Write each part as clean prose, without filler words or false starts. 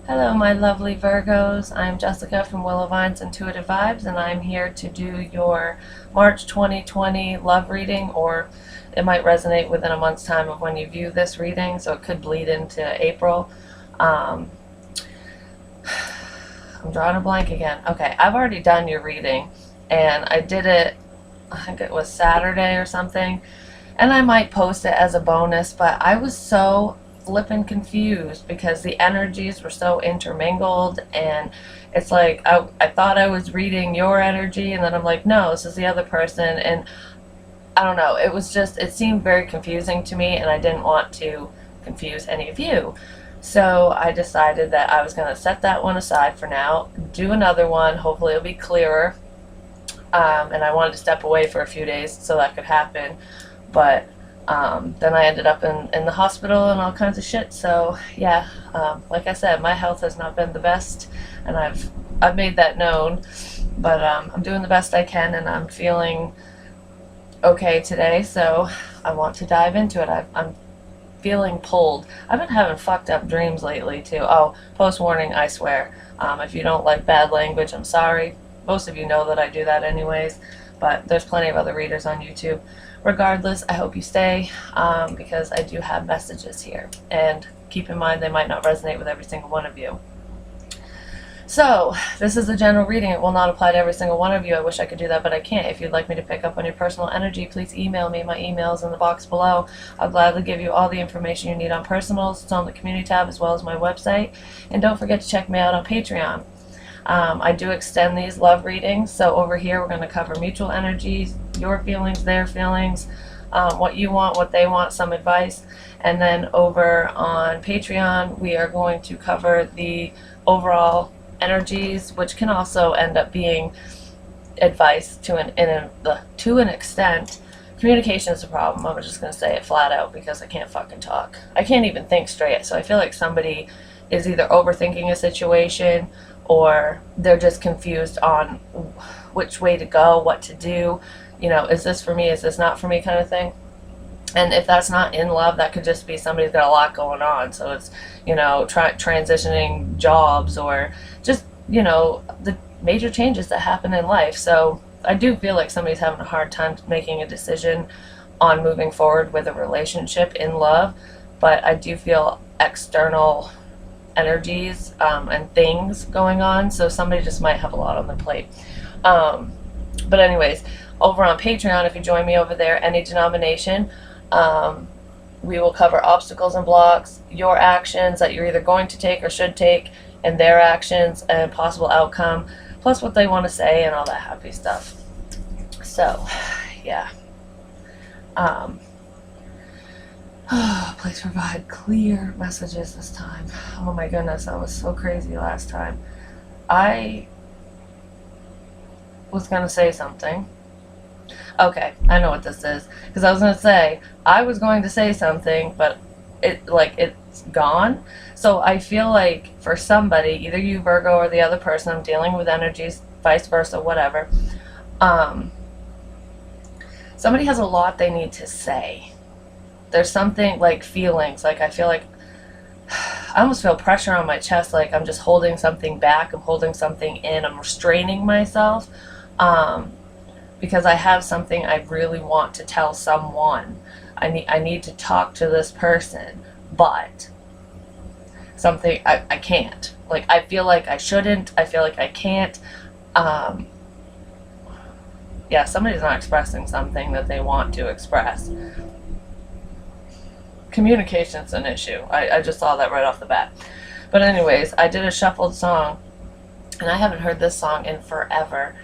Hello, my lovely Virgos. I'm Jessica from Willow Vine's Intuitive Vibes, and I'm here to do your March 2020 love reading, or it might resonate within a month's time of when you view this reading, so it could bleed into April. Um, I'm drawing a blank again. Okay, I've already done your reading, and I did it, I think it was Saturday or something, and I might post it as a bonus, but I was so flippin' confused because the energies were so intermingled, and it's like I thought I was reading your energy, and then I'm like, no, this is the other person, and I don't know, it seemed very confusing to me, and I didn't want to confuse any of you. So I decided that I was going to set that one aside for now, do another one, hopefully it'll be clearer, and I wanted to step away for a few days so that could happen, but then I ended up in the hospital and all kinds of shit. So yeah, like I said, my health has not been the best, and I've made that known. But I'm doing the best I can, and I'm feeling okay today. So I want to dive into it. I'm feeling pulled. I've been having fucked up dreams lately too. Oh, post warning, I swear. If you don't like bad language, I'm sorry. Most of you know that I do that anyways, but there's plenty of other readers on YouTube. Regardless, I hope you stay, because I do have messages here, and keep in mind they might not resonate with every single one of you. So this is a general reading. It will not apply to every single one of you. I wish I could do that, but I can't. If you'd like me to pick up on your personal energy, please email me. My email is in the box below. I'll gladly give you all the information you need on personals. It's on the community tab as well as my website, and don't forget to check me out on Patreon. I do extend these love readings, so over here we're going to cover mutual energies, your feelings, their feelings, what you want, what they want, some advice, and then over on Patreon we are going to cover the overall energies, which can also end up being advice to an extent. Communication is a problem. I'm just going to say it flat out because I can't fucking talk. I can't even think straight, so I feel like somebody is either overthinking a situation or they're just confused on which way to go, what to do. You know, is this for me, is this not for me, kind of thing. And if that's not in love, that could just be somebody's got a lot going on. So it's, you know, transitioning jobs, or just, you know, the major changes that happen in life. So I do feel like somebody's having a hard time making a decision on moving forward with a relationship in love. But I do feel external energies and things going on, so somebody just might have a lot on their plate. But anyways, over on Patreon, if you join me over there, any denomination, we will cover obstacles and blocks, your actions that you're either going to take or should take, and their actions and possible outcome, plus what they want to say and all that happy stuff. So yeah, please provide clear messages this time. Oh my goodness, that was so crazy last time. I was going to say something. Okay, I know what this is. Because I was going to say, I was going to say something, but it's gone. So I feel like for somebody, either you, Virgo, or the other person, I'm dealing with energies, vice versa, whatever. Somebody has a lot they need to say. There's something like feelings, like I feel like I almost feel pressure on my chest, like I'm just holding something back, I'm holding something in, I'm restraining myself, because I have something I really want to tell someone. I need to talk to this person, but something I can't. Like I feel like I shouldn't, I feel like I can't. Yeah, somebody's not expressing something that they want to express. Communication's an issue. I just saw that right off the bat. But anyways, I did a shuffled song, and I haven't heard this song in forever.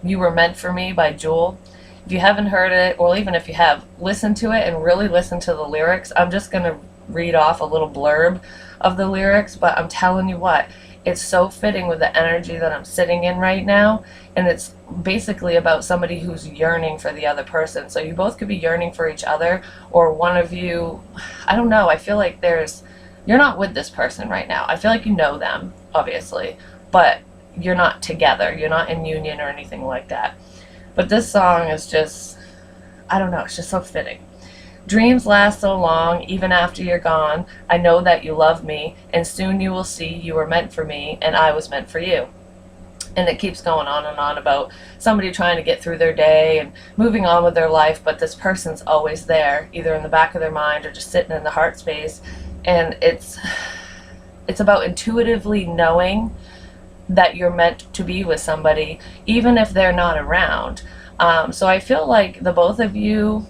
You Were Meant for Me by Jewel. If you haven't heard it, or even if you have, listen to it and really listen to the lyrics. I'm just going to read off a little blurb of the lyrics, but I'm telling you what, it's so fitting with the energy that I'm sitting in right now, and it's basically about somebody who's yearning for the other person. So you both could be yearning for each other, or one of you, I don't know, I feel like you're not with this person right now. I feel like you know them, obviously, but you're not together, you're not in union or anything like that. But this song is just, I don't know, it's just so fitting. Dreams last so long, even after you're gone. I know that you love me, and soon you will see you were meant for me, and I was meant for you. And it keeps going on and on about somebody trying to get through their day and moving on with their life, but this person's always there, either in the back of their mind or just sitting in the heart space. And it's about intuitively knowing that you're meant to be with somebody, even if they're not around. So I feel like the both of you,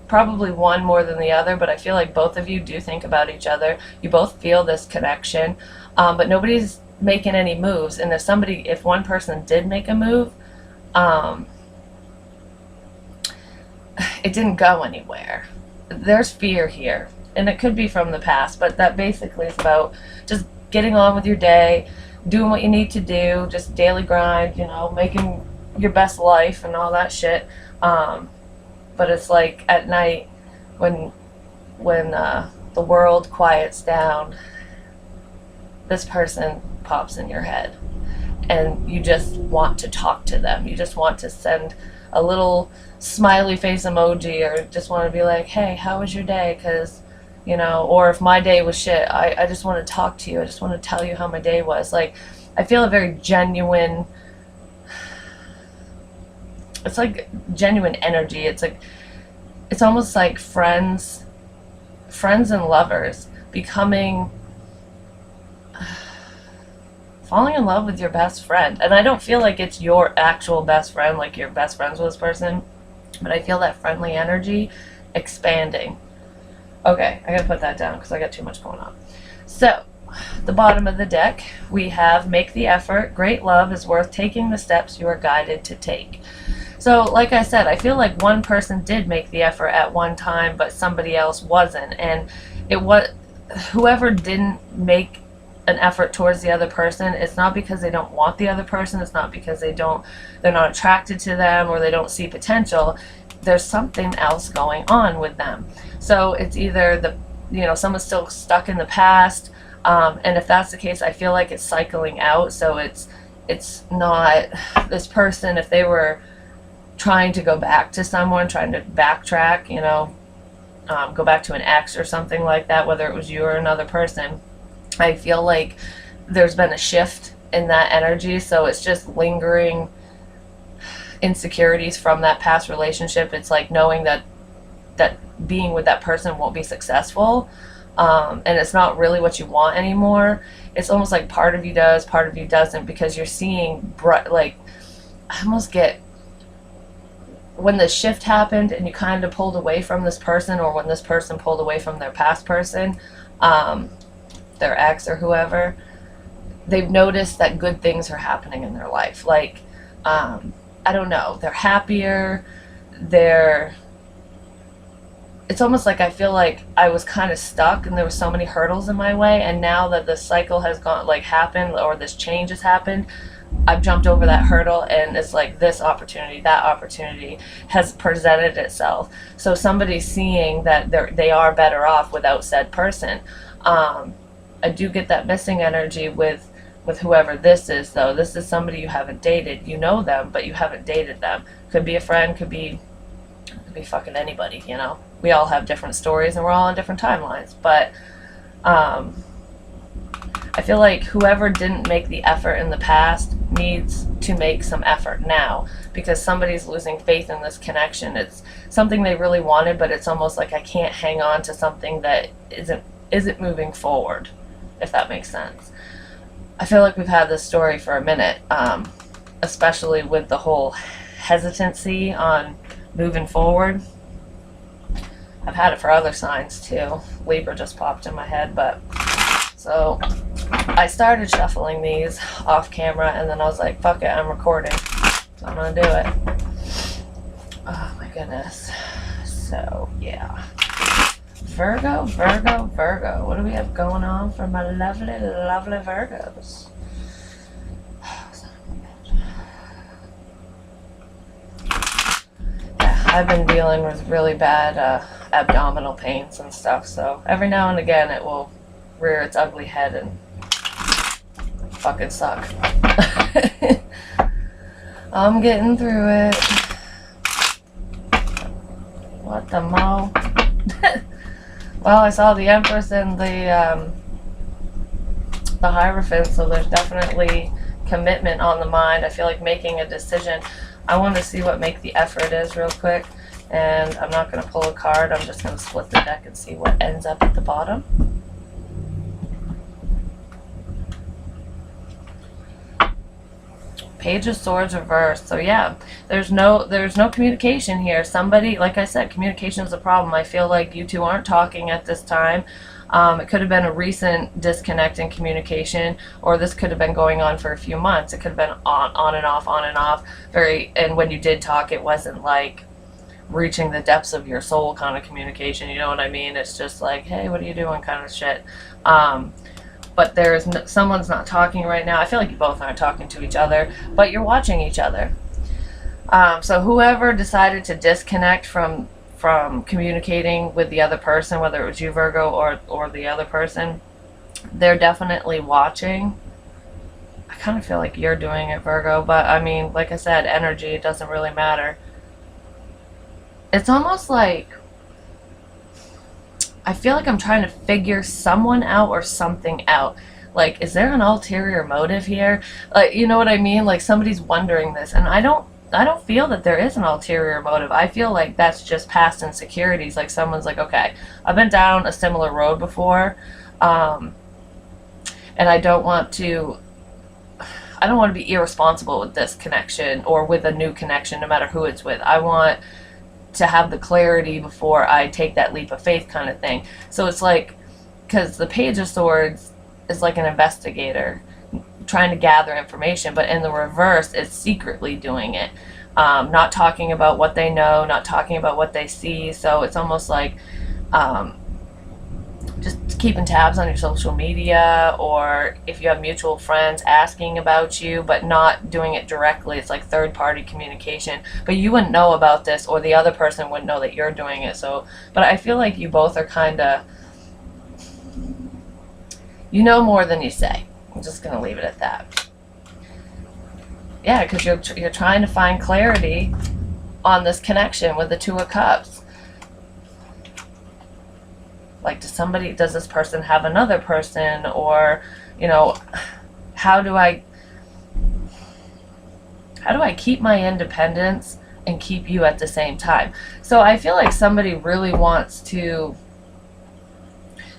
probably one more than the other, but I feel like both of you do think about each other. You both feel this connection, but nobody's making any moves. And if one person did make a move, it didn't go anywhere. There's fear here, and it could be from the past, but that basically is about just getting on with your day, doing what you need to do, just daily grind, you know, making your best life and all that shit. But it's like at night when the world quiets down, this person pops in your head, and you just want to talk to them. You just want to send a little smiley face emoji, or just want to be like, hey, how was your day? Because, you know, or if my day was shit, I just want to talk to you. I just want to tell you how my day was. Like, I feel a very genuine, it's like genuine energy. It's like, it's almost like friends and lovers becoming, falling in love with your best friend. And I don't feel like it's your actual best friend, like you're best friends with this person, but I feel that friendly energy expanding. Okay, I gotta put that down because I got too much going on. So, the bottom of the deck, we have make the effort. Great love is worth taking the steps you are guided to take. So, like I said, I feel like one person did make the effort at one time, but somebody else wasn't. And it was whoever didn't make an effort towards the other person, it's not because they don't want the other person, it's not because they're not attracted to them or they don't see potential. There's something else going on with them. So it's either someone's still stuck in the past, and if that's the case, I feel like it's cycling out. So it's not this person, if they were trying to go back to someone, trying to backtrack, go back to an ex or something like that, whether it was you or another person, I feel like there's been a shift in that energy. So it's just lingering insecurities from that past relationship. It's like knowing that being with that person won't be successful, and it's not really what you want anymore. It's almost like part of you does, part of you doesn't, because you're seeing I almost get when the shift happened and you kind of pulled away from this person, or when this person pulled away from their past person, their ex or whoever, they've noticed that good things are happening in their life. Like, I don't know, they're happier, it's almost like I feel like I was kind of stuck and there were so many hurdles in my way, and now that the cycle has happened, or this change has happened, I've jumped over that hurdle, and it's like this opportunity, that opportunity has presented itself. So somebody's seeing that they are better off without said person. I do get that missing energy with whoever this is, though. This is somebody you haven't dated. You know them, but you haven't dated them. Could be a friend, could be fucking anybody, We all have different stories, and we're all on different timelines. But I feel like whoever didn't make the effort in the past needs to make some effort now, because somebody's losing faith in this connection. It's something they really wanted, but it's almost like I can't hang on to something that isn't moving forward, if that makes sense. I feel like we've had this story for a minute, especially with the whole hesitancy on moving forward. I've had it for other signs too. Libra just popped in my head, but so I started shuffling these off camera, and then I was like, fuck it, I'm recording, so I'm gonna do it. Oh my goodness. So yeah, Virgo. What do we have going on for my lovely Virgos? Yeah, I've been dealing with really bad abdominal pains and stuff, so every now and again it will rear its ugly head and fucking suck. I'm getting through it. What the mo? Well, I saw the Empress and the Hierophant, so there's definitely commitment on the mind. I feel like making a decision. I want to see what make the effort is real quick, and I'm not going to pull a card. I'm just going to split the deck and see what ends up at the bottom. Page of Swords reversed. So yeah, there's no communication here. Somebody, like I said, communication is a problem. I feel like you two aren't talking at this time. It could have been a recent disconnect in communication, or this could have been going on for a few months. It could have been on and off, on and off. And when you did talk, it wasn't like reaching the depths of your soul kind of communication. You know what I mean? It's just like, hey, what are you doing kind of shit. But someone's not talking right now. I feel like you both aren't talking to each other, but you're watching each other. So whoever decided to disconnect from communicating with the other person, whether it was you, Virgo, or the other person, they're definitely watching. I kind of feel like you're doing it, Virgo, but I mean, like I said, energy, it doesn't really matter. It's almost like I feel like I'm trying to figure someone out or something out. Like, is there an ulterior motive here? Like, you know what I mean? Like, somebody's wondering this, and I don't feel that there is an ulterior motive. I feel like that's just past insecurities. Like, someone's like, okay, I've been down a similar road before, and I don't want to be irresponsible with this connection or with a new connection, no matter who it's with. I want to have the clarity before I take that leap of faith kind of thing. So it's like, because the Page of Swords is like an investigator trying to gather information, but in the reverse, it's secretly doing it. Not talking about what they know, not talking about what they see. So it's almost like just keeping tabs on your social media, or if you have mutual friends asking about you, but not doing it directly. It's like third-party communication, but you wouldn't know about this, or the other person wouldn't know that you're doing it. So, but I feel like you both are kind of, you know more than you say. I'm just gonna leave it at that. Yeah, because you're trying to find clarity on this connection with the Two of Cups. Like, does this person have another person? Or, you know, how do I keep my independence and keep you at the same time? So I feel like somebody really wants to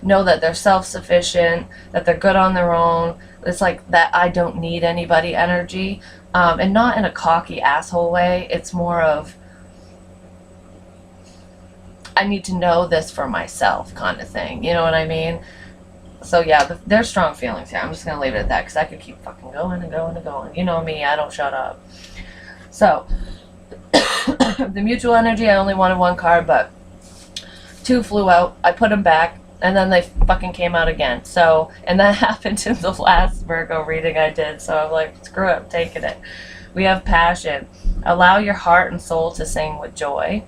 know that they're self-sufficient, that they're good on their own. It's like that I don't need anybody energy, and not in a cocky asshole way. It's more of, I need to know this for myself kind of thing. You know what I mean? So yeah, there's strong feelings here. I'm just going to leave it at that, because I could keep fucking going and going and going. You know me, I don't shut up. So, the mutual energy, I only wanted one card, but two flew out. I put them back, and then they fucking came out again. So, and that happened in the last Virgo reading I did. So I'm like, screw it, I'm taking it. We have passion. Allow your heart and soul to sing with joy.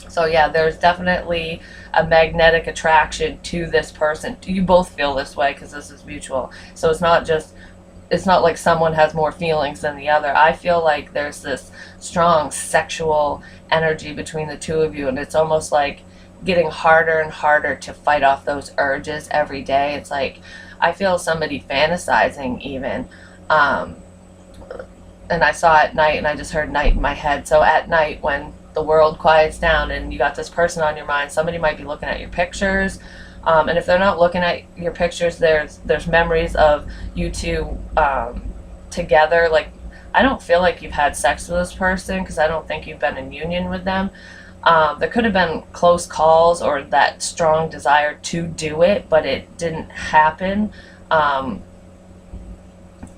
So yeah, there's definitely a magnetic attraction to this person. You both feel this way because this is mutual. So it's not like someone has more feelings than the other. I feel like there's this strong sexual energy between the two of you, and it's almost like getting harder and harder to fight off those urges every day. It's like, I feel somebody fantasizing even. And I saw at night, and I just heard night in my head. So at night, when the world quiets down and you got this person on your mind, somebody might be looking at your pictures, and if they're not looking at your pictures, there's memories of you two together. Like, I don't feel like you've had sex with this person, because I don't think you've been in union with them. There could have been close calls or that strong desire to do it, but it didn't happen.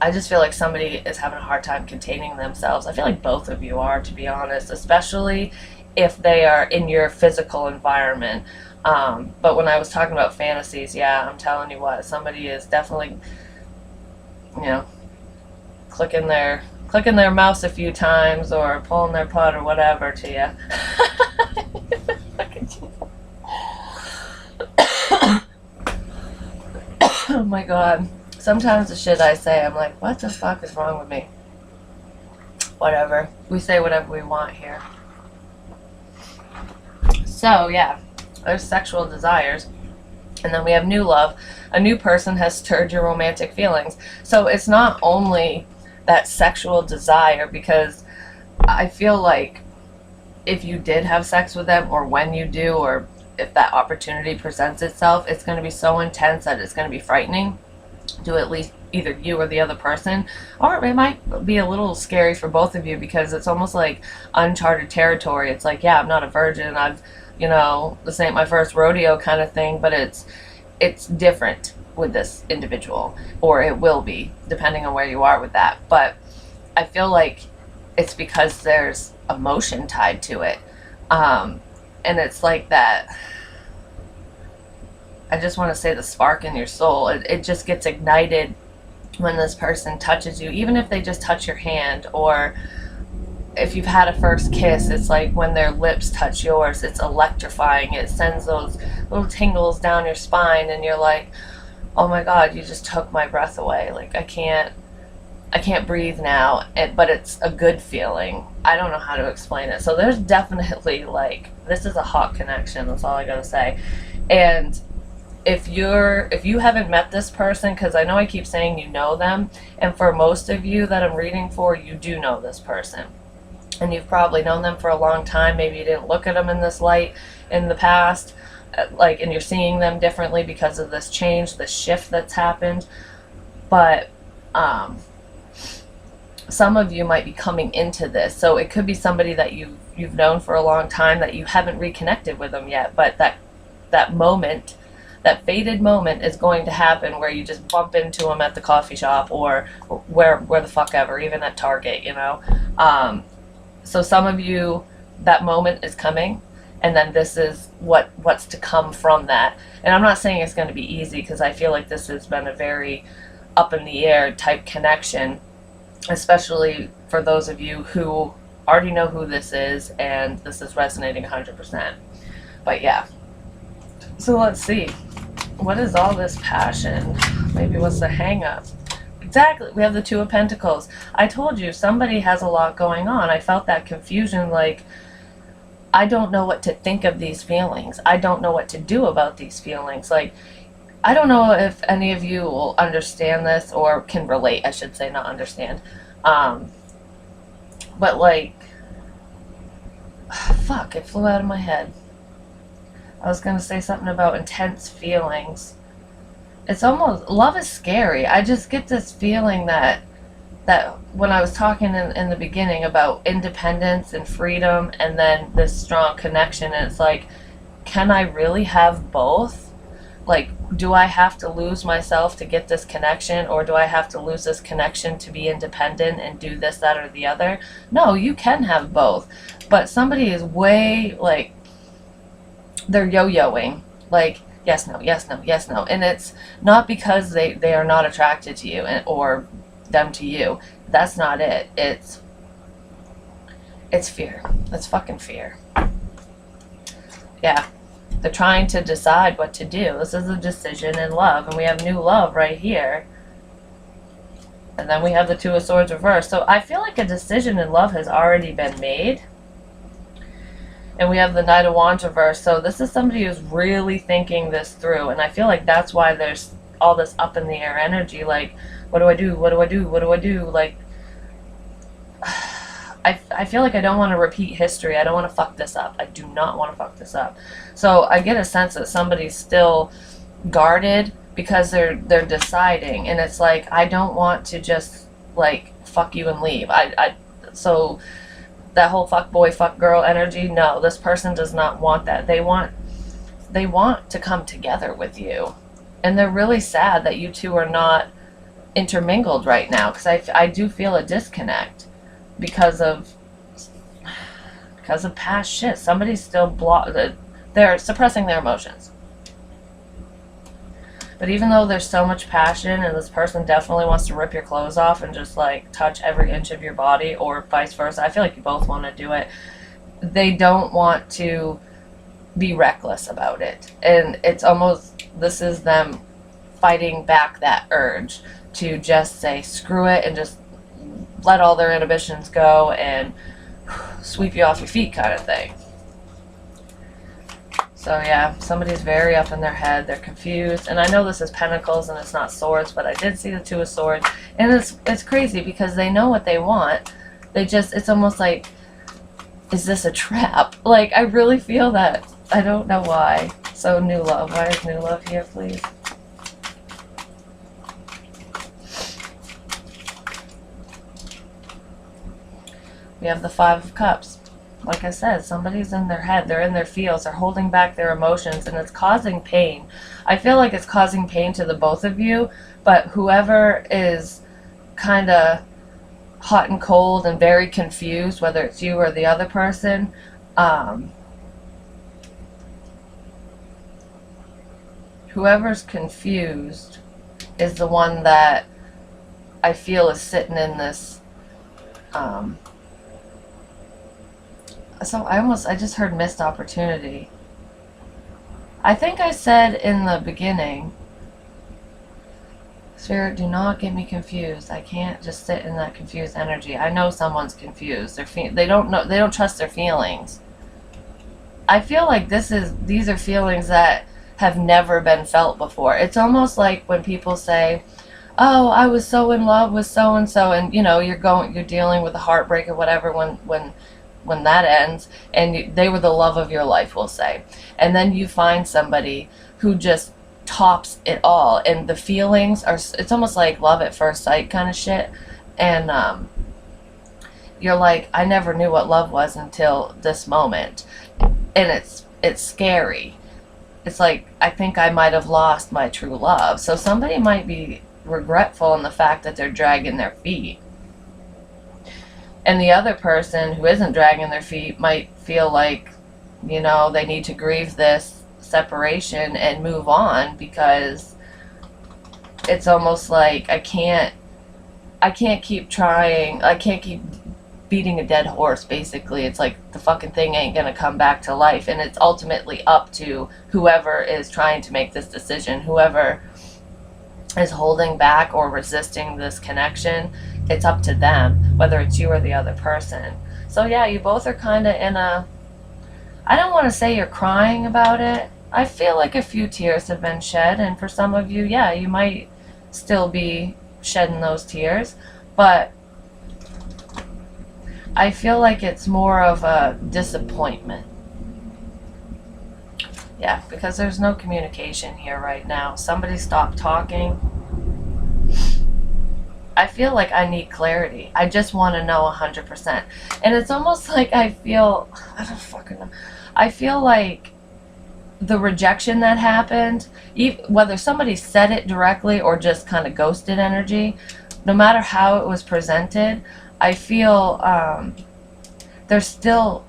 I just feel like somebody is having a hard time containing themselves. I feel like both of you are, to be honest, especially if they are in your physical environment. But when I was talking about fantasies, yeah, I'm telling you what, somebody is definitely, you know, clicking their mouse a few times, or pulling their putt, or whatever to you. Oh my god. Sometimes the shit I say, I'm like, what the fuck is wrong with me? Whatever. We say whatever we want here. So, yeah. There's sexual desires. And then we have new love. A new person has stirred your romantic feelings. So it's not only that sexual desire, because I feel like if you did have sex with them, or when you do, or if that opportunity presents itself, it's going to be so intense that it's going to be frightening to at least either you or the other person. Or it might be a little scary for both of you, because it's almost like uncharted territory. It's like, yeah, I'm not a virgin, I've, you know, this ain't my first rodeo kind of thing, but it's different with this individual, or it will be, depending on where you are with that. But I feel like it's because there's emotion tied to it. And it's like that, I just want to say, the spark in your soul, it just gets ignited when this person touches you, even if they just touch your hand, or if you've had a first kiss, it's like when their lips touch yours, it's electrifying. It sends those little tingles down your spine, and you're like, oh my God, you just took my breath away. Like, I can't breathe now. But it's a good feeling. I don't know how to explain it. So there's definitely, like, this is a hot connection. That's all I gotta say. And if you haven't met this person, because I know I keep saying you know them, and for most of you that I'm reading for, you do know this person. And you've probably known them for a long time. Maybe you didn't look at them in this light in the past, like, and you're seeing them differently because of this change, this shift that's happened. But some of you might be coming into this, so it could be somebody that you've known for a long time, that you haven't reconnected with them yet, but that moment, that fated moment, is going to happen where you just bump into them at the coffee shop, or where the fuck ever, even at Target, you know. So some of you, that moment is coming, and then this is what's to come from that. And I'm not saying it's going to be easy, because I feel like this has been a very up in the air type connection, especially for those of you who already know who this is, and this is resonating 100%. But yeah, so let's see, what is all this passion? Maybe what's the hang up? Exactly, we have the Two of Pentacles. I told you, somebody has a lot going on. I felt that confusion, like, I don't know what to think of these feelings. I don't know what to do about these feelings. Like, I don't know if any of you will understand this, or can relate, I should say, not understand. But like, fuck, it flew out of my head. I was going to say something about intense feelings. It's almost, love is scary. I just get this feeling that when I was talking in the beginning about independence and freedom, and then this strong connection, and it's like, can I really have both? Like, do I have to lose myself to get this connection, or do I have to lose this connection to be independent and do this, that, or the other? No, you can have both. But somebody is way, like, they're yo-yoing. Like, yes, no, yes, no, yes, no. And it's not because they are not attracted to you, or them to you. That's not it. It's fear. It's fucking fear. Yeah. They're trying to decide what to do. This is a decision in love. And we have new love right here. And then we have the Two of Swords reversed. So I feel like a decision in love has already been made. And we have the Knight of Wands reversed. So this is somebody who's really thinking this through. And I feel like that's why there's all this up in the air energy. Like, what do I do? What do I do? What do I do? Like, I feel like I don't want to repeat history. I don't want to fuck this up. I do not want to fuck this up. So I get a sense that somebody's still guarded because they're deciding. And it's like, I don't want to just, like, fuck you and leave. So that whole fuck boy, fuck girl energy, no, this person does not want that. They want to come together with you. And they're really sad that you two are not intermingled right now, because I do feel a disconnect because of past shit. Somebody's still they're suppressing their emotions. But even though there's so much passion, and this person definitely wants to rip your clothes off and just, like, touch every inch of your body, or vice versa, I feel like you both want to do it, they don't want to be reckless about it. And it's almost, this is them fighting back that urge to just say screw it and just let all their inhibitions go and sweep you off your feet kind of thing. So yeah, somebody's very up in their head. They're confused. And I know this is pentacles and it's not swords, but I did see the two of swords. And it's crazy because they know what they want. They just, it's almost like, is this a trap? Like, I really feel that. I don't know why. So new love. Why is new love here, please? We have the Five of Cups. Like I said, somebody's in their head. They're in their feels. They're holding back their emotions, and it's causing pain. I feel like it's causing pain to the both of you, but whoever is kind of hot and cold and very confused, whether it's you or the other person, whoever's confused is the one that I feel is sitting in this, so I just heard missed opportunity. I think I said in the beginning, Spirit, do not get me confused. I can't just sit in that confused energy. I know someone's confused. They don't trust their feelings. I feel like these are feelings that have never been felt before. It's almost like when people say, "Oh, I was so in love with so and so," and you know, you're dealing with a heartbreak or whatever when that ends, and they were the love of your life, we'll say, and then you find somebody who just tops it all, and the feelings are, it's almost like love at first sight kind of shit, and you're like, I never knew what love was until this moment, and it's scary. It's like, I think I might have lost my true love. So somebody might be regretful in the fact that they're dragging their feet. And the other person who isn't dragging their feet might feel like, you know, they need to grieve this separation and move on, because it's almost like I can't keep trying. I can't keep beating a dead horse, basically. It's like the fucking thing ain't gonna come back to life, and it's ultimately up to whoever is trying to make this decision, whoever is holding back or resisting this connection. It's up to them, whether it's you or the other person. So yeah, you both are kind of in a, I don't want to say you're crying about it. I feel like a few tears have been shed, and for some of you, yeah, you might still be shedding those tears, but I feel like it's more of a disappointment. Yeah, because there's no communication here right now. Somebody stop talking. I feel like I need clarity. I just want to know 100%. And it's almost like I don't fucking know. I feel like the rejection that happened, whether somebody said it directly or just kind of ghosted energy, no matter how it was presented, I feel there's still,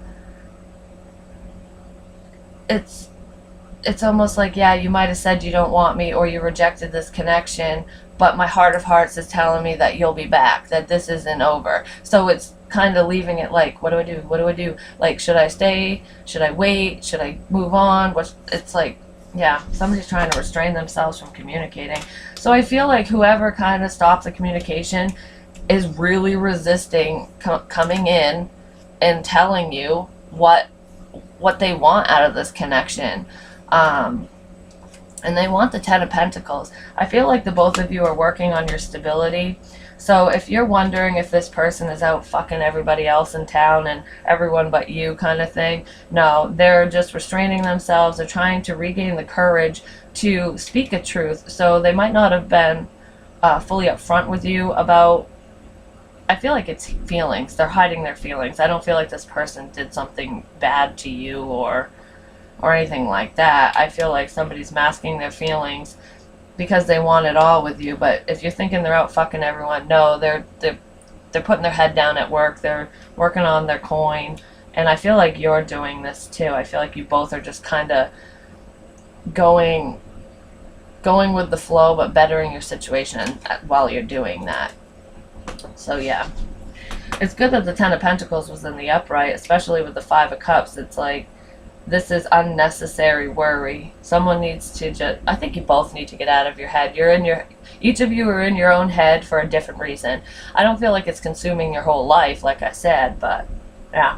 it's almost like, yeah, you might have said you don't want me or you rejected this connection, but my heart of hearts is telling me that you'll be back, that this isn't over. So it's kind of leaving it like, what do I do? What do I do? Like, should I stay? Should I wait? Should I move on? It's like, yeah, somebody's trying to restrain themselves from communicating. So I feel like whoever kind of stopped the communication is really resisting coming in and telling you what they want out of this connection. And they want the Ten of Pentacles. I feel like the both of you are working on your stability. So if you're wondering if this person is out fucking everybody else in town and everyone but you kind of thing, no, they're just restraining themselves. They're trying to regain the courage to speak a truth. So they might not have been fully upfront with you about, I feel like it's feelings. They're hiding their feelings. I don't feel like this person did something bad to you or anything like that. I feel like somebody's masking their feelings because they want it all with you. But if you're thinking they're out fucking everyone, no, they're putting their head down at work. They're working on their coin. And I feel like you're doing this too. I feel like you both are just kind of going with the flow, but bettering your situation while you're doing that. So yeah, it's good that the Ten of Pentacles was in the upright, especially with the Five of Cups. It's like, this is unnecessary worry. Someone needs to I think you both need to get out of your head. Each of you are in your own head for a different reason. I don't feel like it's consuming your whole life, like I said, but yeah.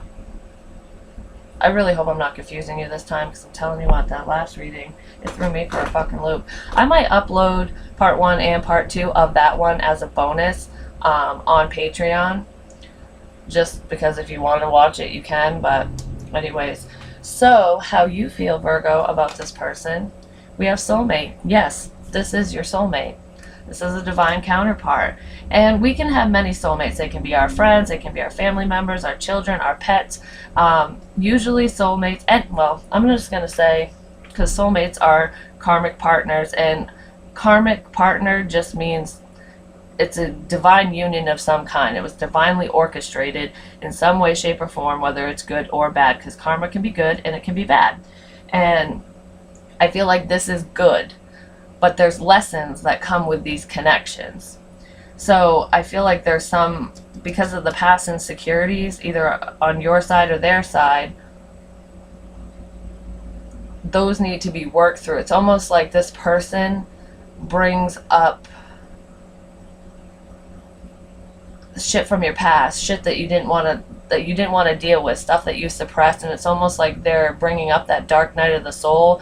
I really hope I'm not confusing you this time, because I'm telling you what, that last reading, it threw me for a fucking loop. I might upload part 1 and part 2 of that one as a bonus on Patreon, just because if you want to watch it, you can. But anyways, so how you feel, Virgo, about this person. We have soulmate. Yes, this is your soulmate. This is a divine counterpart. And we can have many soulmates. They can be our friends, they can be our family members, our children, our pets. Usually soulmates, and well, I'm just going to say, because soulmates are karmic partners, and karmic partner just means it's a divine union of some kind. It was divinely orchestrated in some way, shape, or form, whether it's good or bad, because karma can be good and it can be bad. And I feel like this is good, but there's lessons that come with these connections. So I feel like there's some, because of the past insecurities, either on your side or their side, those need to be worked through. It's almost like this person brings up shit from your past, shit that you didn't want to deal with, stuff that you suppressed, and it's almost like they're bringing up that dark night of the soul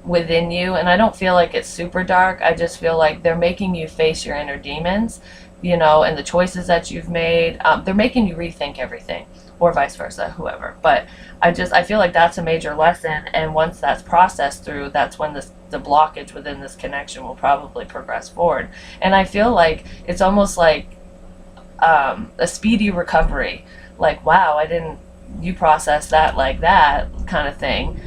within you. And I don't feel like it's super dark. I just feel like they're making you face your inner demons, you know, and the choices that you've made. They're making you rethink everything, or vice versa, whoever. But I feel like that's a major lesson, and once that's processed through, that's when the blockage within this connection will probably progress forward. And I feel like it's almost like a speedy recovery, like, wow, you processed that like that kind of thing.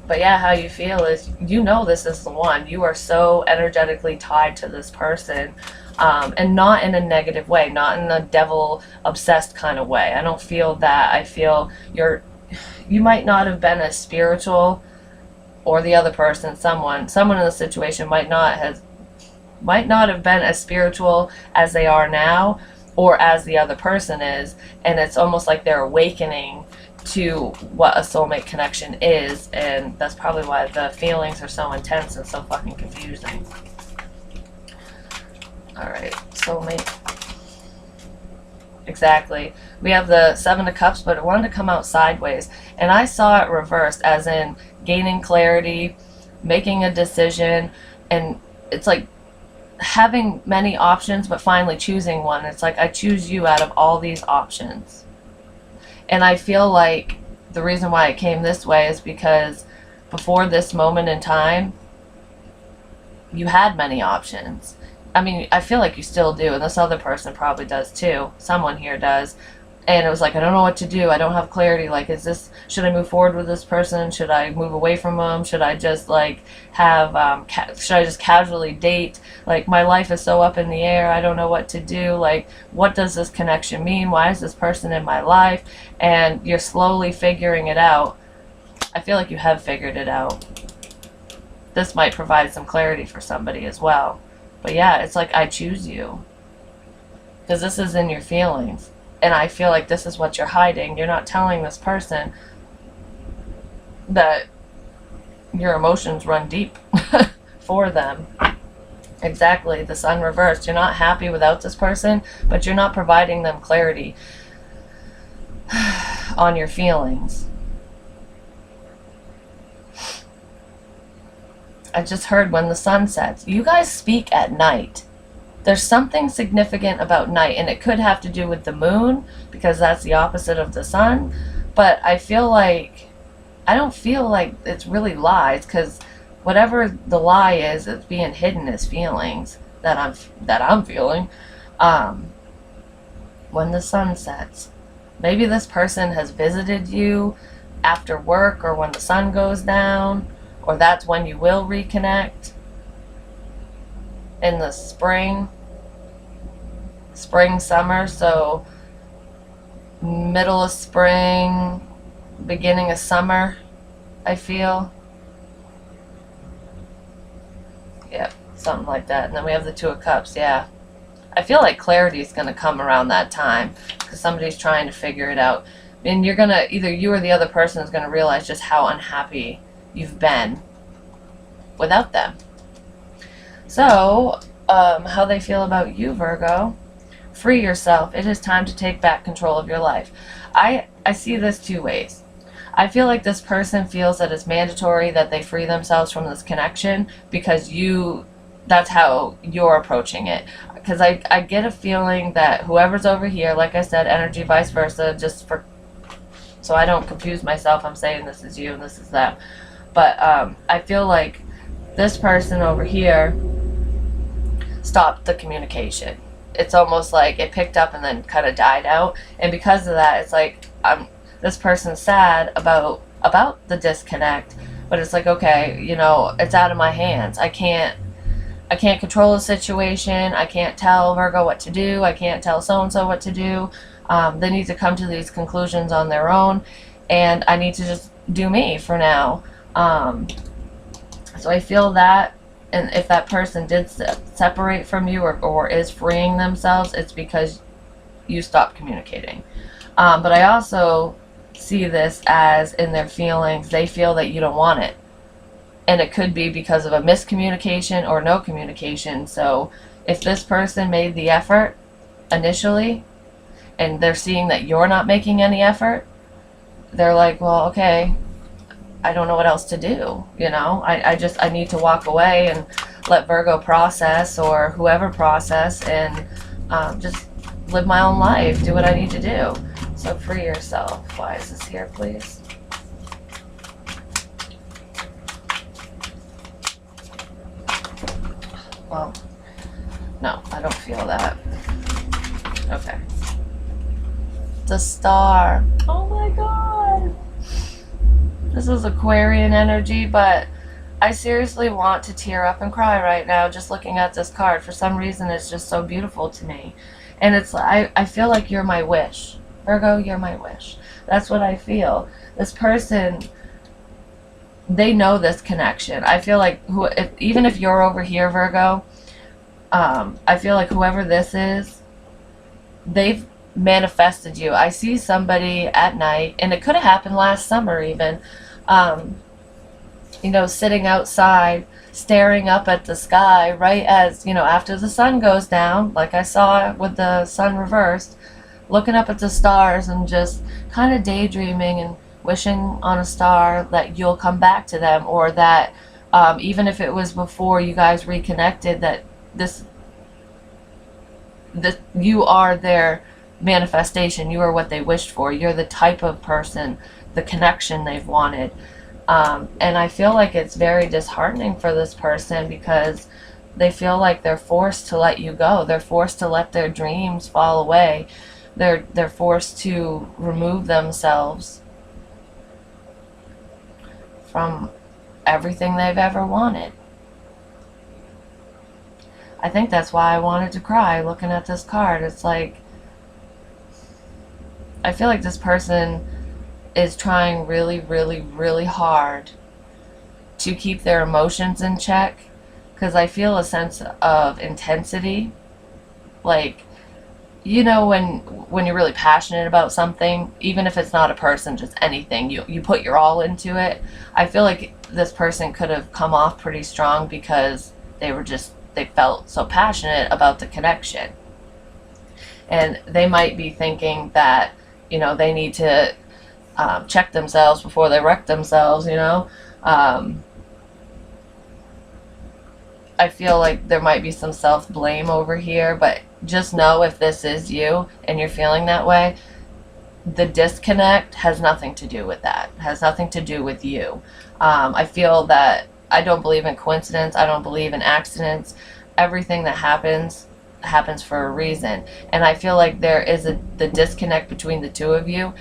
But yeah, how you feel is, you know, this is the one. You are so energetically tied to this person, and not in a negative way, not in a devil obsessed kind of way. I don't feel that. I feel you might not have been as spiritual, or the other person, someone in the situation might not have been as spiritual as they are now, or as the other person is, and it's almost like they're awakening to what a soulmate connection is, and that's probably why the feelings are so intense and so fucking confusing. Alright, soulmate. Exactly. We have the Seven of Cups, but it wanted to come out sideways, and I saw it reversed, as in gaining clarity, making a decision, and it's like having many options but finally choosing one. It's like, I choose you out of all these options. And I feel like the reason why it came this way is because before this moment in time, you had many options. I mean, I feel like you still do, and this other person probably does too. Someone here does. And it was like, I don't know what to do. I don't have clarity. Like, should I move forward with this person? Should I move away from them? Should I just like should I just casually date? Like, my life is so up in the air. I don't know what to do. Like, what does this connection mean? Why is this person in my life? And you're slowly figuring it out. I feel like you have figured it out. This might provide some clarity for somebody as well. But yeah, it's like, I choose you. Because this is in your feelings. And I feel like this is what you're hiding. You're not telling this person that your emotions run deep for them. Exactly, the Sun reversed. You're not happy without this person, but you're not providing them clarity on your feelings. I just heard when the sun sets. You guys speak at night. There's something significant about night, and it could have to do with the moon, because that's the opposite of the sun. But I don't feel like it's really lies, because whatever the lie is, it's being hidden as feelings that I'm feeling. When the sun sets, maybe this person has visited you after work, or when the sun goes down, or that's when you will reconnect in the spring, summer. So middle of spring, beginning of summer, I feel. Yeah, something like that. And then we have the Two of Cups. Yeah, I feel like clarity is going to come around that time, because somebody's trying to figure it out. And you're going to, either you or the other person is going to realize just how unhappy you've been without them. So, how they feel about you, Virgo. Free yourself. It is time to take back control of your life. I I see this two ways. I feel like this person feels that it's mandatory that they free themselves from this connection because that's how you're approaching it. Because I get a feeling that whoever's over here, like I said, energy vice versa, just for, so I don't confuse myself, I'm saying this is you and this is them. But I feel like this person over here stopped the communication. It's almost like it picked up and then kind of died out. And because of that, it's like this person's sad about the disconnect. But it's like, okay, you know, it's out of my hands. I can't control the situation. I can't tell Virgo what to do. I can't tell so-and-so what to do. They need to come to these conclusions on their own. And I need to just do me for now. So I feel that, and if that person did separate from you or is freeing themselves, it's because you stopped communicating. But I also see this as in their feelings, they feel that you don't want it. And it could be because of a miscommunication or no communication. So if this person made the effort initially and they're seeing that you're not making any effort, they're like, well, okay, I don't know what else to do, you know. I need to walk away and let Virgo process or whoever process and just live my own life, do what I need to do. So free yourself. Why is this here, please? Well, no, I don't feel that. Okay. The Star. Oh my god. This is Aquarian energy, but I seriously want to tear up and cry right now just looking at this card. For some reason, it's just so beautiful to me. And it's I feel like you're my wish. Virgo, you're my wish. That's what I feel. This person, they know this connection. I feel like even if you're over here, Virgo, I feel like whoever this is, they've manifested you. I see somebody at night, and it could have happened last summer even, you know, sitting outside, staring up at the sky right as, you know, after the sun goes down, like I saw with the sun reversed, looking up at the stars and just kind of daydreaming and wishing on a star that you'll come back to them, or that even if it was before you guys reconnected, that this you are their manifestation. You are what they wished for. You're the type of person, the connection they've wanted. And I feel like it's very disheartening for this person because they feel like they're forced to let you go. They're forced to let their dreams fall away. They're forced to remove themselves from everything they've ever wanted. I think that's why I wanted to cry looking at this card. It's like, I feel like this person is trying really, really, really hard to keep their emotions in check, because I feel a sense of intensity. Like, you know, when you're really passionate about something, even if it's not a person, just anything, you put your all into it. I feel like this person could have come off pretty strong because they felt so passionate about the connection. And they might be thinking that, you know, they need to check themselves before they wreck themselves, you know. I feel like there might be some self-blame over here, but just know if this is you and you're feeling that way, the disconnect has nothing to do with that. It has nothing to do with you. I feel that I don't believe in coincidence. I don't believe in accidents. Everything that happens for a reason. And I feel like there is the disconnect between the two of you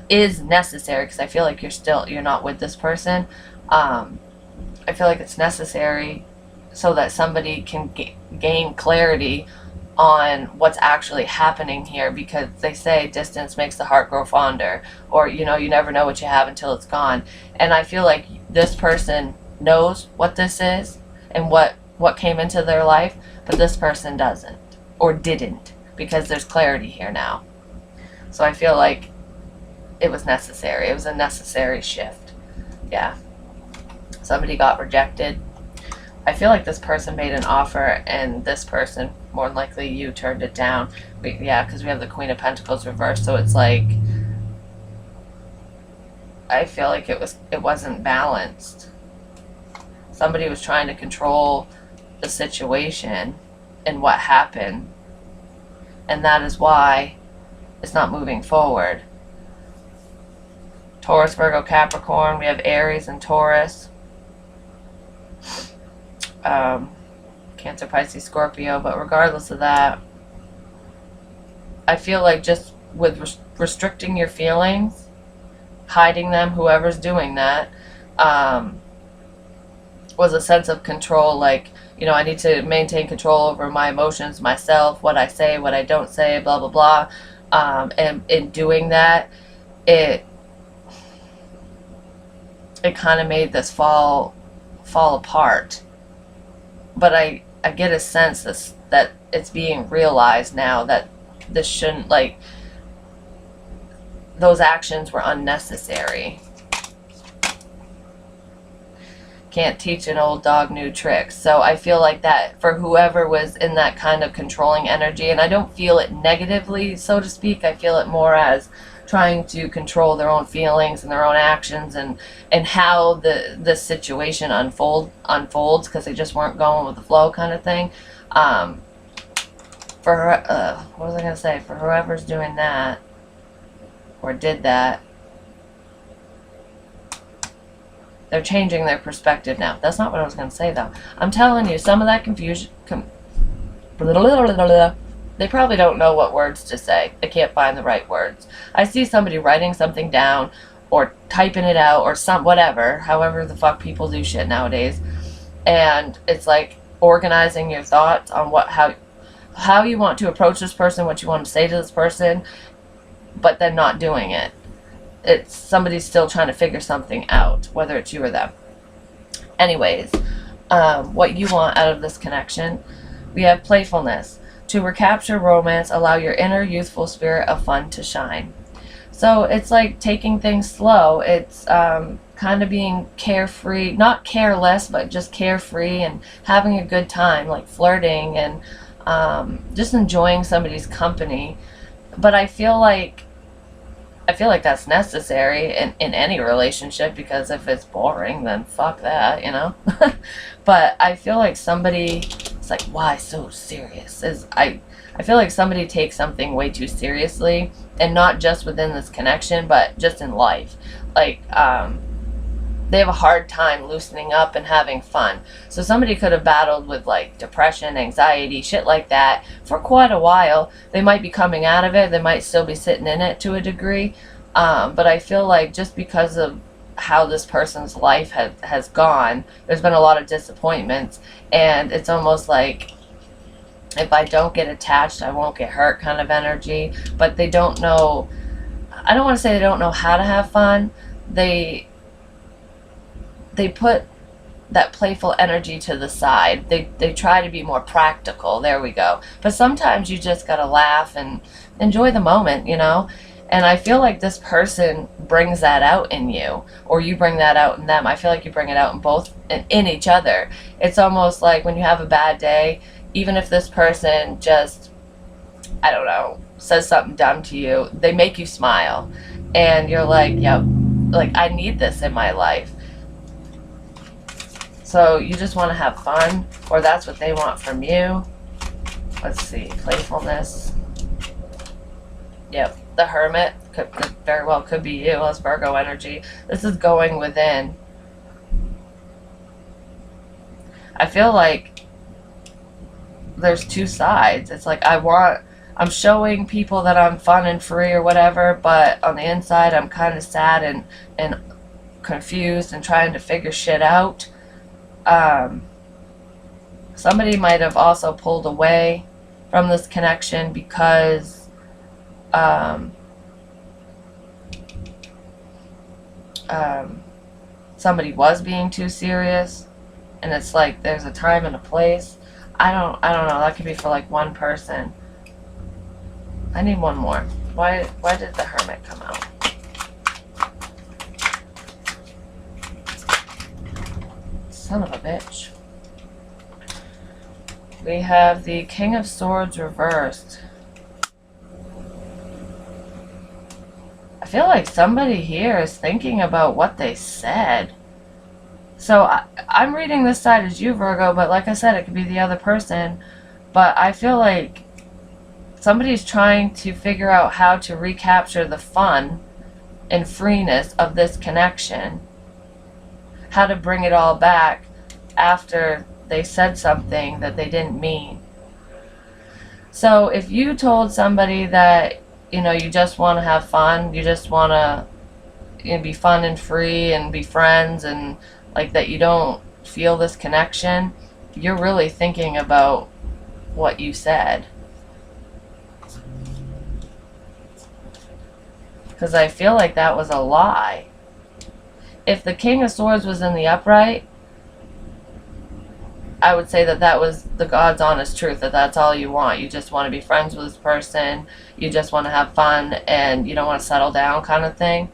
is necessary, because I feel like you're not with this person. I feel like it's necessary so that somebody can gain clarity on what's actually happening here, because they say distance makes the heart grow fonder, or, you know, you never know what you have until it's gone. And I feel like this person knows what this is and what came into their life, but this person doesn't, or didn't, because there's clarity here now. So I feel like it was necessary. It was a necessary shift. Yeah. Somebody got rejected. I feel like this person made an offer, and this person, more than likely you, turned it down. Yeah, because we have the Queen of Pentacles reversed, so it's like I feel like it wasn't balanced. Somebody was trying to control the situation and what happened, and that is why it's not moving forward. Taurus, Virgo, Capricorn. We have Aries and Taurus. Cancer, Pisces, Scorpio. But regardless of that, I feel like just with restricting your feelings, hiding them, whoever's doing that, was a sense of control. Like, you know, I need to maintain control over my emotions, myself, what I say, what I don't say, blah, blah, blah. And in doing that, it kind of made this fall apart. But I get a sense that it's being realized now that this shouldn't, like, those actions were unnecessary. Can't teach an old dog new tricks. So I feel like that for whoever was in that kind of controlling energy, and I don't feel it negatively, so to speak. I feel it more as trying to control their own feelings and their own actions, and how the situation unfolds, because they just weren't going with the flow, kind of thing. What was I gonna say? For whoever's doing that or did that, they're changing their perspective now. That's not what I was going to say, though. I'm telling you, some of that confusion... They probably don't know what words to say. They can't find the right words. I see somebody writing something down or typing it out or whatever, however the fuck people do shit nowadays. And it's like organizing your thoughts on how you want to approach this person, what you want to say to this person, but then not doing it. It's somebody's still trying to figure something out, whether it's you or them. Anyways, what you want out of this connection, we have playfulness. To recapture romance, allow your inner youthful spirit of fun to shine. So it's like taking things slow. It's kind of being carefree, not careless, but just carefree and having a good time, like flirting and just enjoying somebody's company. But I feel like that's necessary in any relationship, because if it's boring, then fuck that, you know? But I feel like it's like, why so serious? I feel like somebody takes something way too seriously, and not just within this connection, but just in life. Like, they have a hard time loosening up and having fun. So somebody could have battled with like depression, anxiety, shit like that for quite a while. They might be coming out of it. They might still be sitting in it to a degree. But I feel like just because of how this person's life has gone, there's been a lot of disappointments. And it's almost like, if I don't get attached, I won't get hurt kind of energy. But they don't know, I don't want to say they don't know how to have fun. They put that playful energy to the side. They try to be more practical. There we go. But sometimes you just gotta laugh and enjoy the moment, you know? And I feel like this person brings that out in you, or you bring that out in them. I feel like you bring it out in each other. It's almost like when you have a bad day, even if this person just, I don't know, says something dumb to you, they make you smile. And you're like, yeah, like, I need this in my life. So you just want to have fun, or that's what they want from you. Let's see, playfulness. Yep, the Hermit very well could be you. That's Virgo energy. This is going within. I feel like there's two sides. It's like I'm showing people that I'm fun and free or whatever, but on the inside I'm kind of sad and confused and trying to figure shit out. Somebody might have also pulled away from this connection because somebody was being too serious, and it's like there's a time and a place. I don't know. That could be for like one person. I need one more. Why did the Hermit come out? Son of a bitch. We have the King of Swords reversed. I feel like somebody here is thinking about what they said. So I'm reading this side as you, Virgo, but like I said, it could be the other person. But I feel like somebody's trying to figure out how to recapture the fun and freeness of this connection. How to bring it all back after they said something that they didn't mean. So if you told somebody that, you know, you just want to have fun, you just want to, you know, be fun and free and be friends, and like that you don't feel this connection, you're really thinking about what you said. Because I feel like that was a lie. If the King of Swords was in the upright, I would say that that was the God's honest truth, that that's all you want. You just want to be friends with this person, you just want to have fun, and you don't want to settle down kind of thing.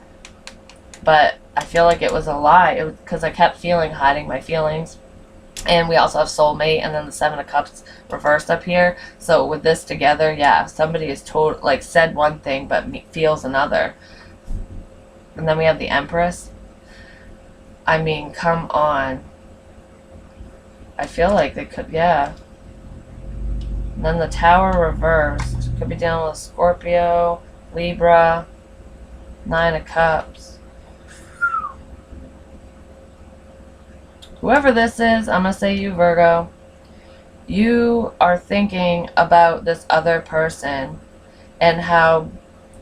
But I feel like it was a lie. It was because I kept hiding my feelings. And we also have soulmate, and then the Seven of Cups reversed up here. So with this together, yeah, somebody is like said one thing but feels another. And then we have the Empress. I mean, come on. I feel like they could, yeah. And then the Tower reversed. Could be dealing with Scorpio, Libra, Nine of Cups. Whoever this is, I'm going to say you, Virgo. You are thinking about this other person and how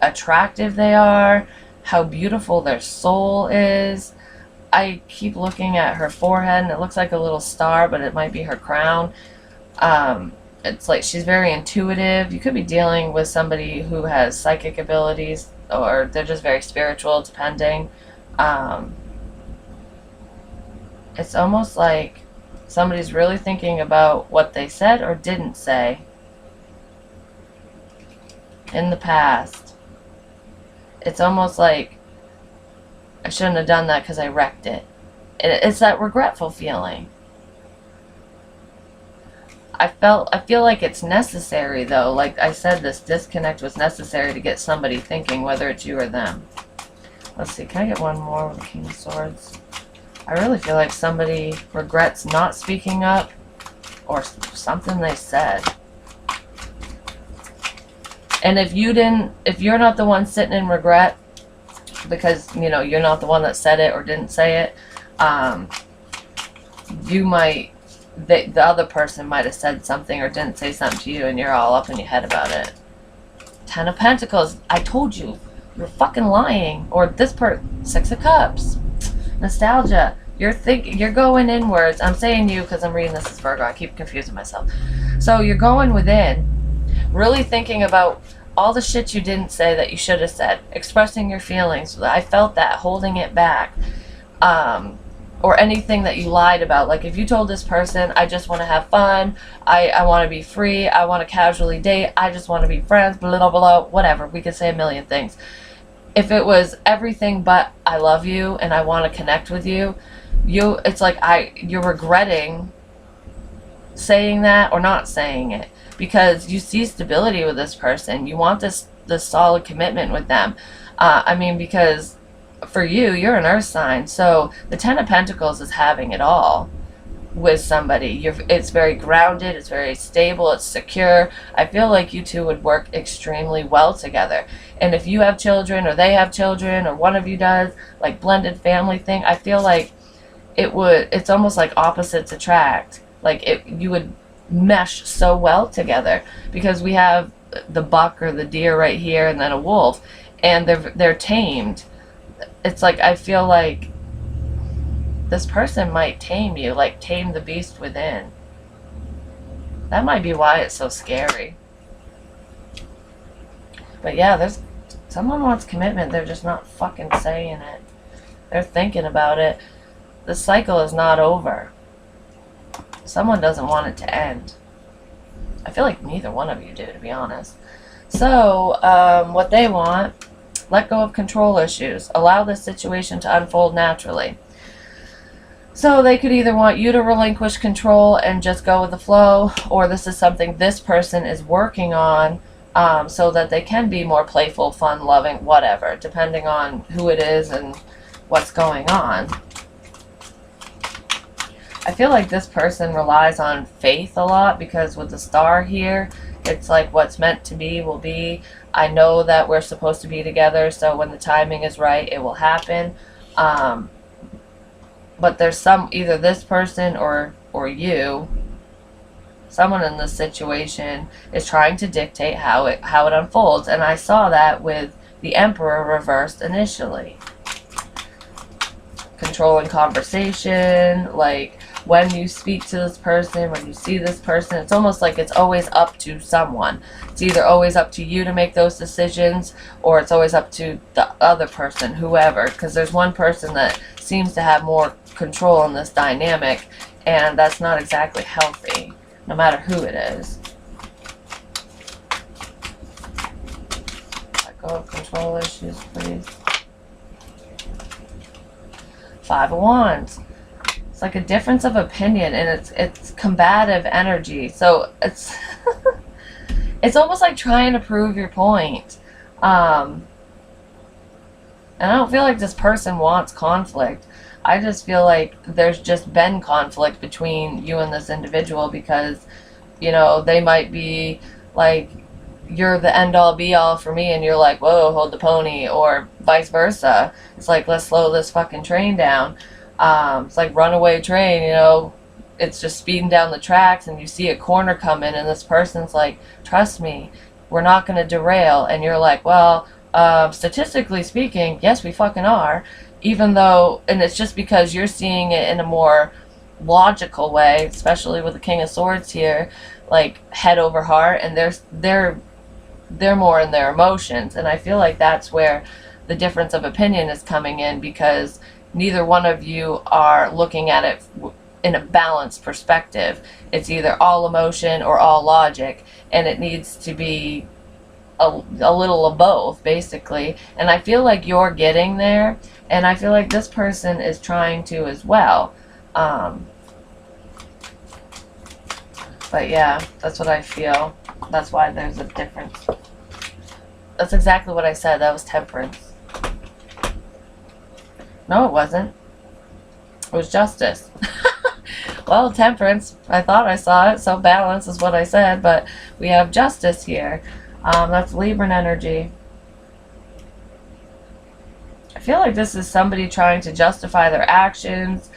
attractive they are, how beautiful their soul is. I keep looking at her forehead, and it looks like a little star, but it might be her crown. It's like she's very intuitive. You could be dealing with somebody who has psychic abilities, or they're just very spiritual, depending. It's almost like somebody's really thinking about what they said or didn't say in the past. It's almost like I shouldn't have done that because I wrecked it. It's that regretful feeling. I feel like it's necessary, though. Like I said, this disconnect was necessary to get somebody thinking, whether it's you or them. Let's see, can I get one more with the King of Swords? I really feel like somebody regrets not speaking up or something they said. And if you're not the one sitting in regret because, you know, you're not the one that said it or didn't say it, you might, the other person might have said something or didn't say something to you, and you're all up in your head about it. Ten of Pentacles, I told you, you're fucking lying. Or this Six of Cups. Nostalgia. You're going inwards. I'm saying you because I'm reading this as Virgo. I keep confusing myself. So you're going within, really thinking about all the shit you didn't say that you should have said, expressing your feelings. I felt that, holding it back, or anything that you lied about. Like if you told this person, I just want to have fun, I want to be free, I want to casually date, I just want to be friends, blah blah blah, whatever. We could say a million things. If it was everything but I love you and I want to connect with you, it's like you're regretting saying that or not saying it, because you see stability with this person. You want this solid commitment with them. I mean, because for you, you're an earth sign, so the Ten of Pentacles is having it all with somebody. It's very grounded, it's very stable, it's secure. I feel like you two would work extremely well together. And if you have children or they have children or one of you does, like blended family thing, I feel like it's almost like opposites attract. Like you would mesh so well together, because we have the buck or the deer right here and then a wolf, and they're tamed. It's like I feel like this person might tame you, like tame the beast within. That might be why it's so scary. But yeah, someone wants commitment, they're just not fucking saying it. They're thinking about it. The cycle is not over. Someone doesn't want it to end. I feel like neither one of you do, to be honest. So, what they want, let go of control issues. Allow this situation to unfold naturally. So they could either want you to relinquish control and just go with the flow, or this is something this person is working on so that they can be more playful, fun, loving, whatever, depending on who it is and what's going on. I feel like this person relies on faith a lot, because with the star here, it's like what's meant to be will be. I know that we're supposed to be together, so when the timing is right, it will happen. But there's either this person or you, someone in this situation is trying to dictate how it unfolds, and I saw that with the Emperor reversed initially. Controlling conversation, like when you speak to this person, when you see this person, it's almost like it's always up to someone. It's either always up to you to make those decisions, or it's always up to the other person, whoever, because there's one person that seems to have more control in this dynamic, and that's not exactly healthy, no matter who it is. Let go of control issues, please. 5 of Wands. It's like a difference of opinion, and it's combative energy. So it's it's almost like trying to prove your point. And I don't feel like this person wants conflict. I just feel like there's just been conflict between you and this individual, because, you know, they might be like, you're the end-all be-all for me, and you're like, whoa, hold the pony, or vice versa. It's like, let's slow this fucking train down. It's like runaway train, you know, it's just speeding down the tracks, and you see a corner come in, and this person's like, trust me, we're not going to derail. And you're like, well, statistically speaking, yes, we fucking are. Even though, and it's just because you're seeing it in a more logical way, especially with the King of Swords here, like head over heart, and they're more in their emotions. And I feel like that's where the difference of opinion is coming in, because neither one of you are looking at it in a balanced perspective. It's either all emotion or all logic, and it needs to be a little of both, basically. And I feel like you're getting there, and I feel like this person is trying to as well. But yeah, that's what I feel. That's why there's a difference. That's exactly what I said. That was Temperance. No, it wasn't. It was Justice. Well, Temperance, I thought I saw it, so Balance is what I said, but we have Justice here. That's Libran energy. I feel like this is somebody trying to justify their actions,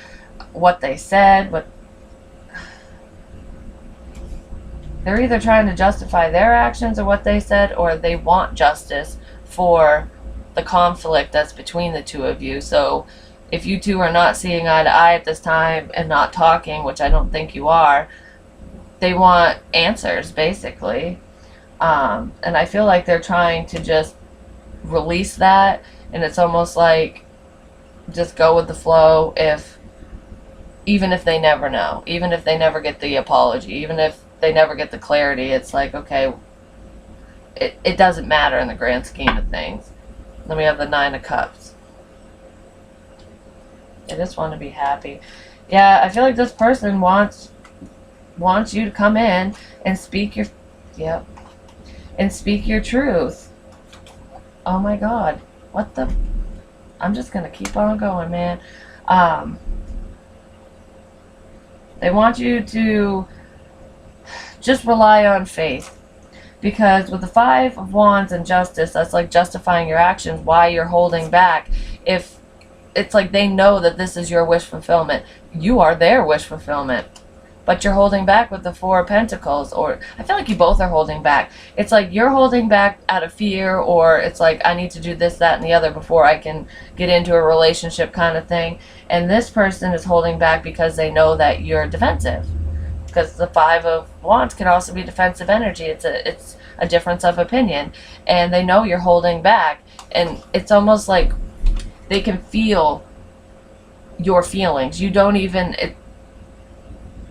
what they said, they're either trying to justify their actions or what they said, or they want justice for the conflict that's between the two of you. So if you two are not seeing eye to eye at this time and not talking, which I don't think you are, they want answers, basically. And I feel like they're trying to just release that, and it's almost like just go with the flow, even if they never know, even if they never get the apology, even if they never get the clarity. It's like, okay, it doesn't matter in the grand scheme of things. Then we have the 9 of Cups. They just want to be happy. Yeah, I feel like this person wants you to come in and speak your and speak your truth. Oh my God, what the? I'm just gonna keep on going, man. They want you to just rely on faith. Because with the 5 of Wands and Justice, that's like justifying your actions, why you're holding back. If it's like they know that this is your wish fulfillment, you are their wish fulfillment, but you're holding back with the 4 of Pentacles. Or I feel like you both are holding back. It's like you're holding back out of fear, or it's like, I need to do this, that, and the other before I can get into a relationship kind of thing. And this person is holding back because they know that you're defensive. Because the 5 of Wands can also be defensive energy. It's a difference of opinion, and they know you're holding back, and it's almost like they can feel your feelings. You don't even.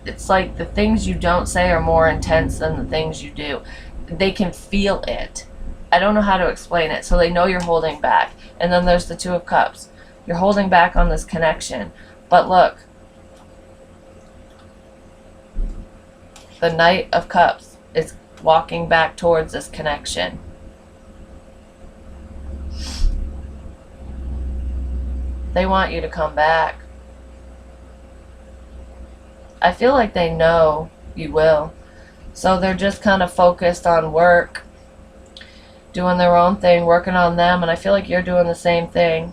It's like the things you don't say are more intense than the things you do. They can feel it. I don't know how to explain it. So they know you're holding back. And then there's the 2 of Cups. You're holding back on this connection, but look. The Knight of Cups is walking back towards this connection. They want you to come back. I feel like they know you will. So they're just kind of focused on work, doing their own thing, working on them, and I feel like you're doing the same thing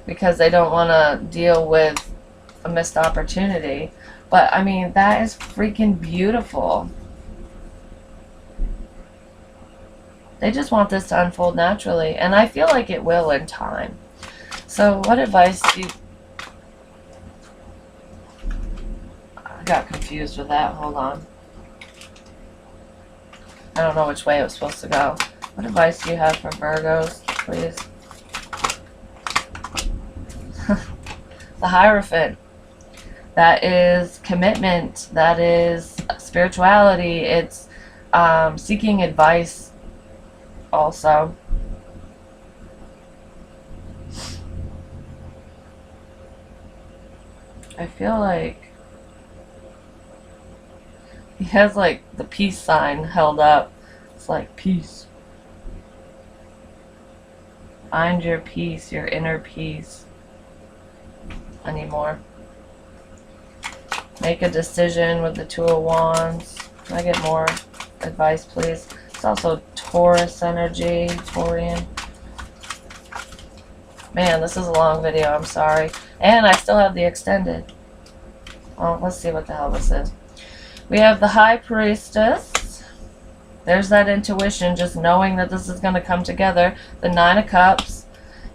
because they don't want to deal with a missed opportunity. But I mean, that is freaking beautiful. They just want this to unfold naturally, and I feel like it will in time. So what advice do you... I got confused with that. Hold on. I don't know which way it was supposed to go. What advice do you have for Virgos, please? The Hierophant. That is commitment. That is spirituality. It's seeking advice also. I feel like he has like the peace sign held up. It's like peace. Find your peace, your inner peace. I need more. Make a decision with the Two of Wands. Can I get more advice, please? It's also Taurus energy, Taurian. Man, this is a long video, I'm sorry. And I still have the extended. Well, let's see what the hell this is. We have the High Priestess. There's that intuition, just knowing that this is going to come together. The Nine of Cups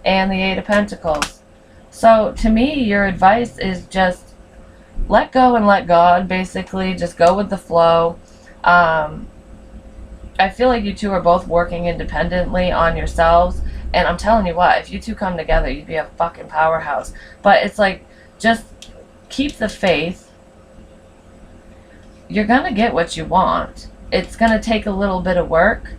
and the Eight of Pentacles. So, to me, your advice is just let go and let God, basically. Just go with the flow. I feel like you two are both working independently on yourselves. And I'm telling you what, if you two come together, you'd be a fucking powerhouse. But it's like, just keep the faith. You're going to get what you want. It's going to take a little bit of work,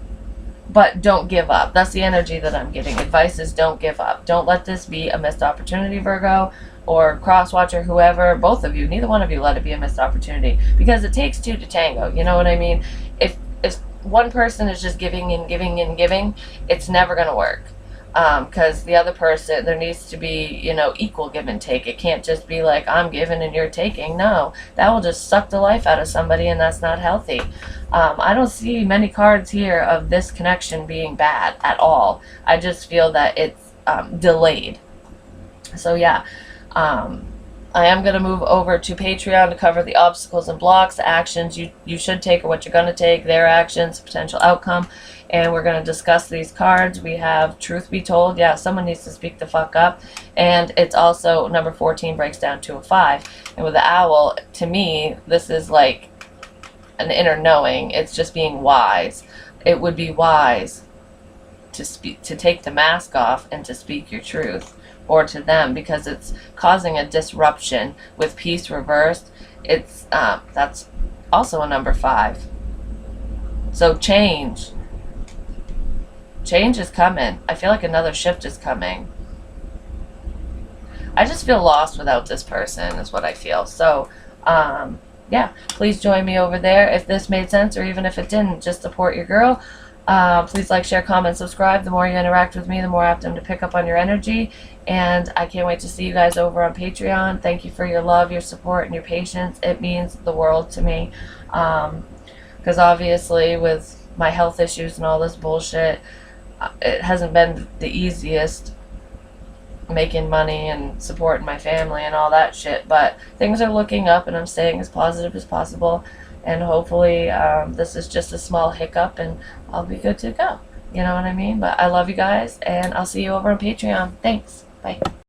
but don't give up. That's the energy that I'm getting. Advice is don't give up. Don't let this be a missed opportunity, Virgo, or Crosswatcher, whoever, both of you, neither one of you let it be a missed opportunity, because it takes two to tango. You know what I mean? If one person is just giving and giving and giving, it's never going to work. Because the other person, there needs to be, you know, equal give and take. It can't just be like, I'm giving and you're taking. No, that will just suck the life out of somebody, and that's not healthy. I don't see many cards here of this connection being bad at all. I just feel that it's delayed. So yeah, I am going to move over to Patreon to cover the obstacles and blocks, the actions you should take or what you're going to take, their actions, potential outcome. And we're going to discuss these cards. We have Truth Be Told. Yeah, someone needs to speak the fuck up. And it's also number 14 breaks down to a 5. And with the owl, to me, this is like an inner knowing. It's just being wise. It would be wise to take the mask off and to speak your truth, or to them, because it's causing a disruption. With peace reversed, it's that's also a number 5. So change is coming. I feel like another shift is coming. I just feel lost without this person, is what I feel. So yeah, please join me over there if this made sense, or even if it didn't. Just support your girl. Please like, share, comment, subscribe. The more you interact with me, the more apt I'm to pick up on your energy. And I can't wait to see you guys over on Patreon. Thank you for your love, your support, and your patience. It means the world to me. Because obviously with my health issues and all this bullshit, it hasn't been the easiest making money and supporting my family and all that shit. But things are looking up, and I'm staying as positive as possible. And hopefully this is just a small hiccup and I'll be good to go. You know what I mean? But I love you guys, and I'll see you over on Patreon. Thanks. Bye.